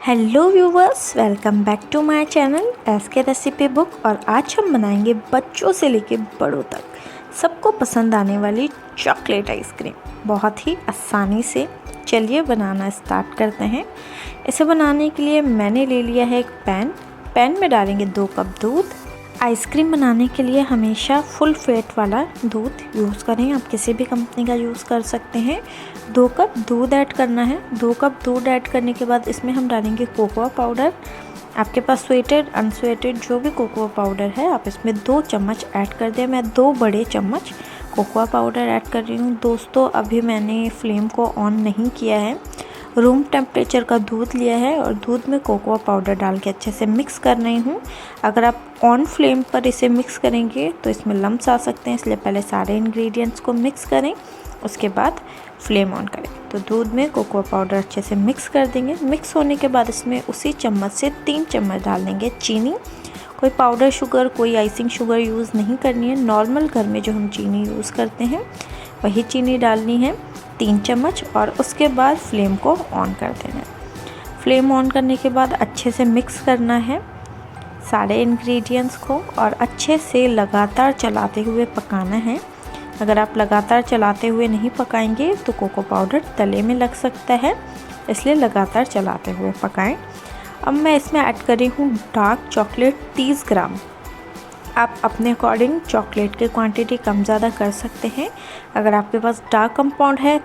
Hello viewers, welcome back to my channel SK recipe book. और आज हम बनाएंगे बच्चों से लेके बड़ों तक सबको पसंद आने वाली चॉकलेट आइसक्रीम बहुत ही आसानी से। चलिए बनाना स्टार्ट करते हैं। इसे बनाने के लिए मैंने ले लिया है एक पैन में डालेंगे 2 कप दूध। आइसक्रीम बनाने के लिए हमेशा फुल फैट वाला दूध यूज़ करें, आप किसी भी कंपनी का यूज़ कर सकते हैं। 2 कप दूध ऐड करना है। 2 कप दूध ऐड करने के बाद इसमें हम डालेंगे कोकोआ पाउडर। आपके पास स्वीटेड अनस्वीटेड जो भी कोकोआ पाउडर है आप इसमें 2 चम्मच ऐड कर दें। मैं 2 बड़े चम्मच कोकोआ पाउडर ऐड कर रही हूँ। दोस्तों, अभी मैंने फ्लेम को ऑन नहीं किया है, रूम टेम्परेचर का दूध लिया है और दूध में कोकोआ पाउडर डाल के अच्छे से मिक्स कर रही हूँ। अगर आप ऑन फ्लेम पर इसे मिक्स करेंगे तो इसमें लम्स आ सकते हैं, इसलिए पहले सारे इंग्रेडिएंट्स को मिक्स करें, उसके बाद फ्लेम ऑन करें। तो दूध में कोकोआ पाउडर अच्छे से मिक्स कर देंगे। मिक्स होने के बाद इसमें उसी चम्मच से 3 चम्मच डाल देंगे चीनी। कोई पाउडर शुगर, कोई आइसिंग शुगर यूज़ नहीं करनी है। नॉर्मल घर में जो हम चीनी यूज़ करते हैं वही चीनी डालनी है, 3 चम्मच। और उसके बाद फ्लेम को ऑन कर देना है। फ्लेम ऑन करने के बाद अच्छे से मिक्स करना है सारे इंग्रेडिएंट्स को और अच्छे से लगातार चलाते हुए पकाना है। अगर आप लगातार चलाते हुए नहीं पकाएंगे तो कोको पाउडर तले में लग सकता है, इसलिए लगातार चलाते हुए पकाएं। अब मैं इसमें ऐड कर रही हूँ डार्क चॉकलेट 30 ग्राम। आप अपने अकॉर्डिंग चॉकलेट की क्वांटिटी कम ज़्यादा कर सकते हैं। अगर आपके पास डार्क कंपाउंड है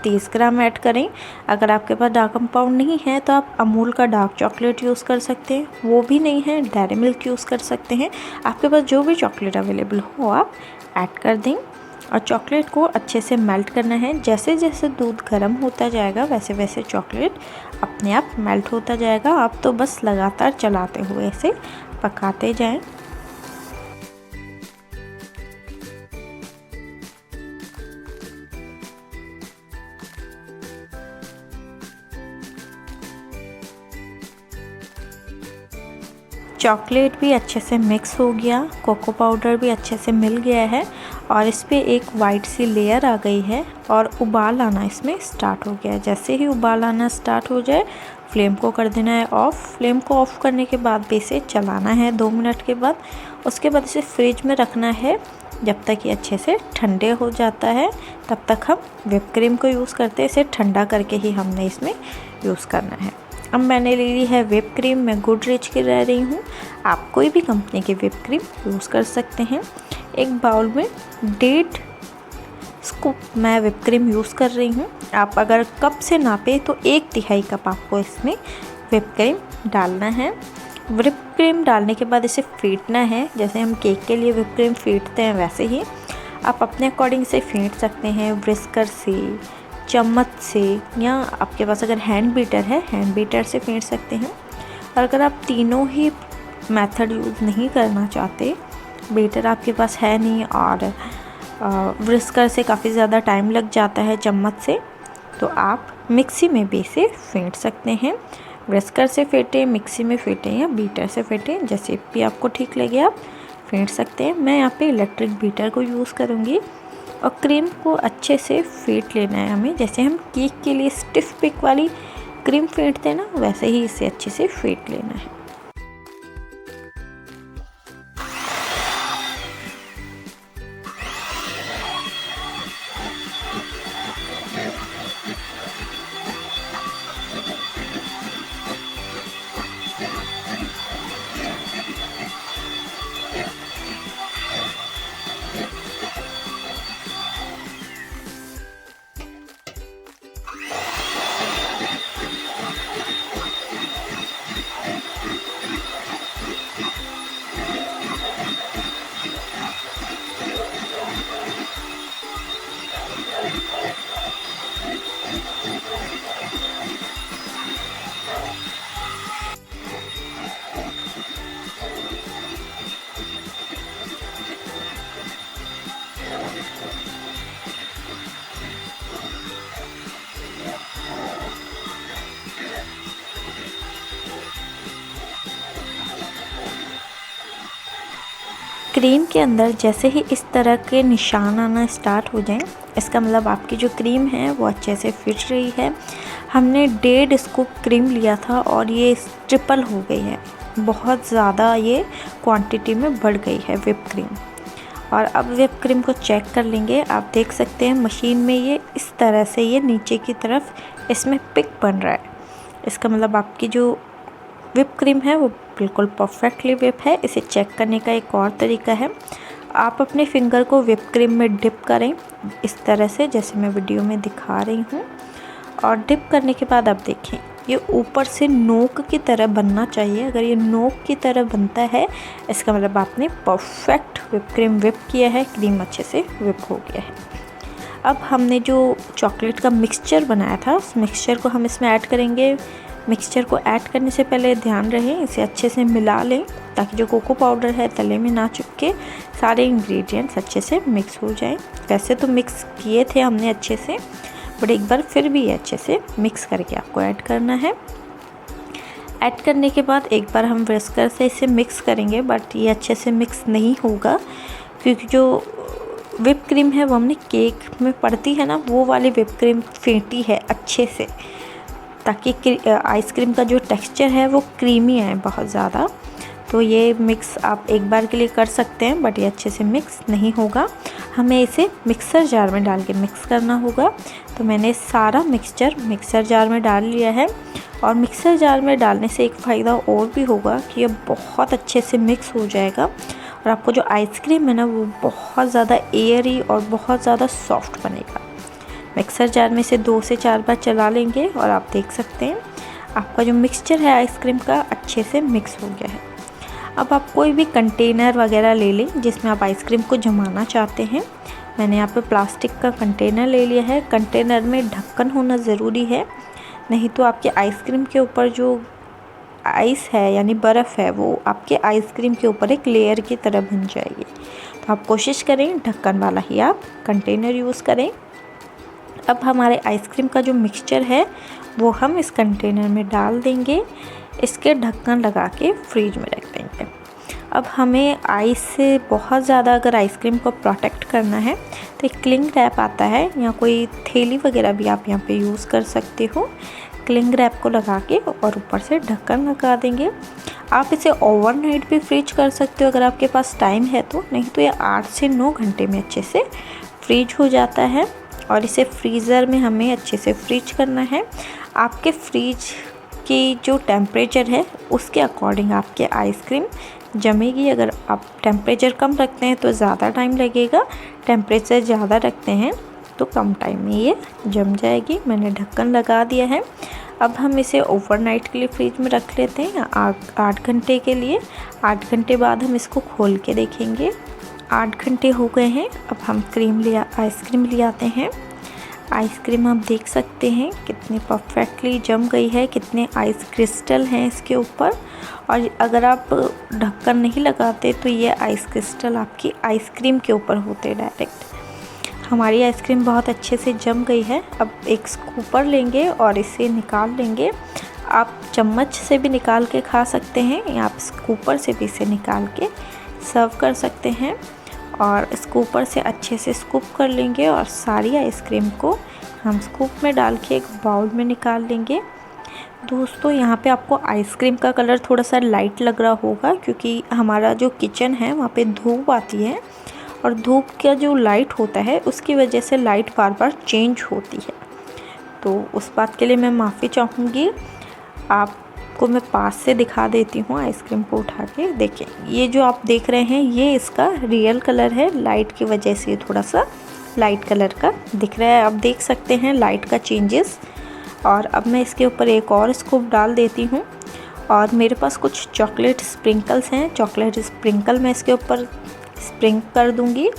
30 ग्राम ऐड करें। अगर आपके पास डार्क कंपाउंड नहीं है तो आप अमूल का डार्क चॉकलेट यूज़ कर सकते हैं, वो भी नहीं है डेयरी मिल्क यूज़ कर सकते हैं। आपके पास जो भी चॉकलेट अवेलेबल हो आप ऐड कर दें और चॉकलेट को अच्छे से मेल्ट करना है। जैसे जैसे दूध गर्म होता जाएगा वैसे वैसे चॉकलेट अपने आप मेल्ट होता जाएगा। आप तो बस लगातार चलाते हुए इसे पकाते जाएं। चॉकलेट भी अच्छे से मिक्स हो गया, कोको पाउडर भी अच्छे से मिल गया है और इस पे एक वाइट सी लेयर आ गई है और उबाल आना इसमें स्टार्ट हो गया है। जैसे ही उबाल आना स्टार्ट हो जाए फ्लेम को कर देना है ऑफ़। फ्लेम को ऑफ़ करने के बाद भी इसे चलाना है 2 मिनट के बाद। उसके बाद इसे फ्रिज में रखना है जब तक ये अच्छे से ठंडे हो जाता है। तब तक हम व्हिप क्रीम को यूज़ करते हैं, इसे ठंडा करके ही हमने इसमें यूज़ करना है। अब मैंने ले ली है व्हिप क्रीम, मैं गुडरिच की ले रही हूँ, आप कोई भी कंपनी की व्हिप क्रीम यूज़ कर सकते हैं। एक बाउल में 1.5 स्कूप मैं व्हिप क्रीम यूज़ कर रही हूँ। आप अगर कप से नापे तो 1/3 कप आपको इसमें व्हिप क्रीम डालना है। व्हिप क्रीम डालने के बाद इसे फेंटना है, जैसे हम केक के लिए व्हिप क्रीम फेंटते हैं वैसे ही आप अपने अकॉर्डिंग से फेंट सकते हैं, व्हिस्कर से, चम्मच से, या आपके पास अगर हैंड बीटर है हैंड बीटर से फेंट सकते हैं। और अगर आप तीनों ही मेथड यूज़ नहीं करना चाहते, बीटर आपके पास है नहीं और व्हिस्कर से काफ़ी ज़्यादा टाइम लग जाता है चम्मच से, तो आप मिक्सी में भी इसे फेंट सकते हैं। व्हिस्कर से फेंटें, मिक्सी में फेंटें या बीटर से फेंटें, जैसे भी आपको ठीक लगे आप फेंट सकते हैं। मैं यहाँ पे इलेक्ट्रिक बीटर को यूज़ करूँगी। और क्रीम को अच्छे से फेंट लेना है हमें, जैसे हम केक के लिए स्टिफ पिक वाली क्रीम फेंटते हैं ना, वैसे ही इसे अच्छे से फेंट लेना है। क्रीम के अंदर जैसे ही इस तरह के निशान आना स्टार्ट हो जाएं, इसका मतलब आपकी जो क्रीम है वो अच्छे से फिट रही है। हमने 1.5 स्कूप क्रीम लिया था और ये ट्रिपल हो गई है, बहुत ज़्यादा ये क्वांटिटी में बढ़ गई है व्हिप क्रीम। और अब व्हिप क्रीम को चेक कर लेंगे। आप देख सकते हैं मशीन में ये इस तरह से ये नीचे की तरफ इसमें पिक बन रहा है। इसका मतलब आपकी जो व्हिप क्रीम है वो बिल्कुल परफेक्टली व्हिप है। इसे चेक करने का एक और तरीका है, आप अपने फिंगर को व्हिप क्रीम में डिप करें इस तरह से, जैसे मैं वीडियो में दिखा रही हूँ। और डिप करने के बाद आप देखें ये ऊपर से नोक की तरह बनना चाहिए। अगर ये नोक की तरह बनता है इसका मतलब आपने परफेक्ट व्हिप क्रीम व्हिप किया है, क्रीम अच्छे से व्हिप हो गया है। अब हमने जो चॉकलेट का मिक्सचर बनाया था उस मिक्सचर को हम इसमें ऐड करेंगे। मिक्सचर को ऐड करने से पहले ध्यान रहे इसे अच्छे से मिला लें ताकि जो कोको पाउडर है तले में ना चिपके, सारे इंग्रेडिएंट्स अच्छे से मिक्स हो जाएं। वैसे तो मिक्स किए थे हमने अच्छे से, बट एक बार फिर भी अच्छे से मिक्स करके आपको ऐड करना है। ऐड करने के बाद एक बार हम व्हिस्कर से इसे मिक्स करेंगे, बट ये अच्छे से मिक्स नहीं होगा क्योंकि जो व्हिप क्रीम है वो हमने केक में पड़ती है ना, वो वाली व्हिप क्रीम फेंटी है अच्छे से, ताकि आइसक्रीम का जो टेक्सचर है वो क्रीमी आए बहुत ज़्यादा। तो ये मिक्स आप एक बार के लिए कर सकते हैं, बट ये अच्छे से मिक्स नहीं होगा। हमें इसे मिक्सर जार में डाल के मिक्स करना होगा। तो मैंने सारा मिक्सचर मिक्सर जार में डाल लिया है। और मिक्सर जार में डालने से एक फ़ायदा और भी होगा कि ये बहुत अच्छे से मिक्स हो जाएगा और आपको जो आइसक्रीम है ना वो बहुत ज़्यादा एयरी और बहुत ज़्यादा सॉफ्ट बनेगा। मिक्सर जार में से 2 से 4 बार चला लेंगे और आप देख सकते हैं आपका जो मिक्सचर है आइसक्रीम का अच्छे से मिक्स हो गया है। अब आप कोई भी कंटेनर वगैरह ले लें जिसमें आप आइसक्रीम को जमाना चाहते हैं। मैंने यहाँ पे प्लास्टिक का कंटेनर ले लिया है। कंटेनर में ढक्कन होना ज़रूरी है, नहीं तो आपके आइसक्रीम के ऊपर जो आइस है यानी बर्फ़ है वो आपके आइसक्रीम के ऊपर एक लेयर की तरह बन जाएगी। तो आप कोशिश करें ढक्कन वाला ही आप कंटेनर यूज़ करें। अब हमारे आइसक्रीम का जो मिक्सचर है वो हम इस कंटेनर में डाल देंगे, इसके ढक्कन लगा के फ्रीज में रख देंगे। अब हमें आइस से बहुत ज़्यादा अगर आइसक्रीम को प्रोटेक्ट करना है तो एक क्लिंग रैप आता है या कोई थैली वगैरह भी आप यहाँ पे यूज़ कर सकते हो। क्लिंग रैप को लगा के और ऊपर से ढक्कन लगा देंगे। आप इसे ओवरनाइट भी फ्रीज कर सकते हो अगर आपके पास टाइम है तो, नहीं तो ये 8 से 9 घंटे में अच्छे से फ्रीज हो जाता है। और इसे फ्रीज़र में हमें अच्छे से फ्रीज करना है। आपके फ्रीज की जो टेम्परेचर है उसके अकॉर्डिंग आपके आइसक्रीम जमेगी। अगर आप टेम्परेचर कम रखते हैं तो ज़्यादा टाइम लगेगा, टेम्परेचर ज़्यादा रखते हैं तो कम टाइम में ये जम जाएगी। मैंने ढक्कन लगा दिया है। अब हम इसे ओवरनाइट के लिए फ्रिज में रख लेते हैं 8 घंटे के लिए। 8 घंटे बाद हम इसको खोल के देखेंगे। 8 घंटे हो गए हैं। अब हम आइसक्रीम ले आते हैं। आइसक्रीम आप देख सकते हैं कितनी परफेक्टली जम गई है, कितने आइस क्रिस्टल हैं इसके ऊपर। और अगर आप ढक्कन नहीं लगाते तो ये आइस क्रिस्टल आपकी आइसक्रीम के ऊपर होते डायरेक्ट। हमारी आइसक्रीम बहुत अच्छे से जम गई है। अब एक स्कूपर लेंगे और इसे निकाल लेंगे। आप चम्मच से भी निकाल के खा सकते हैं या आप स्कूपर से भी इसे निकाल के सर्व कर सकते हैं। और स्कूपर से अच्छे से स्कूप कर लेंगे और सारी आइसक्रीम को हम स्कूप में डाल के एक बाउल में निकाल लेंगे। दोस्तों यहाँ पे आपको आइसक्रीम का कलर थोड़ा सा लाइट लग रहा होगा क्योंकि हमारा जो किचन है वहाँ पे धूप आती है और धूप का जो लाइट होता है उसकी वजह से लाइट बार बार चेंज होती है। तो उस बात के लिए मैं माफ़ी चाहूँगी। आपको मैं पास से दिखा देती हूँ आइसक्रीम को उठा के। देखें ये जो आप देख रहे हैं ये इसका रियल कलर है, लाइट की वजह से थोड़ा सा लाइट कलर का दिख रहा है। आप देख सकते हैं लाइट का चेंजेस। और अब मैं इसके ऊपर एक और स्कूप डाल देती हूँ और मेरे पास कुछ चॉकलेट स्प्रिंकल्स हैं। चॉकलेट स्प्रिंकल मैं इसके ऊपर स्प्रिंक कर दूँगी।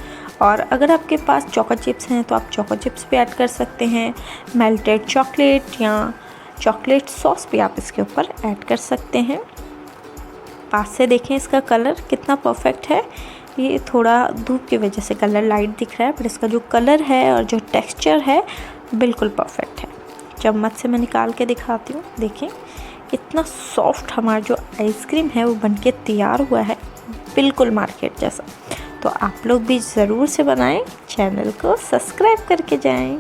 और अगर आपके पास चोको चिप्स हैं तो आप चोको चिप्स भी ऐड कर सकते हैं। मेल्टेड चॉकलेट या चॉकलेट सॉस भी आप इसके ऊपर ऐड कर सकते हैं। पास से देखें इसका कलर कितना परफेक्ट है। ये थोड़ा धूप की वजह से कलर लाइट दिख रहा है, पर इसका जो कलर है और जो टेक्सचर है बिल्कुल परफेक्ट है। चम्मच से मैं निकाल के दिखाती हूँ। देखें इतना सॉफ्ट हमारा जो आइसक्रीम है वो बनके तैयार हुआ है, बिल्कुल मार्केट जैसा। तो आप लोग भी ज़रूर से बनाएं, चैनल को सब्सक्राइब करके जाएं।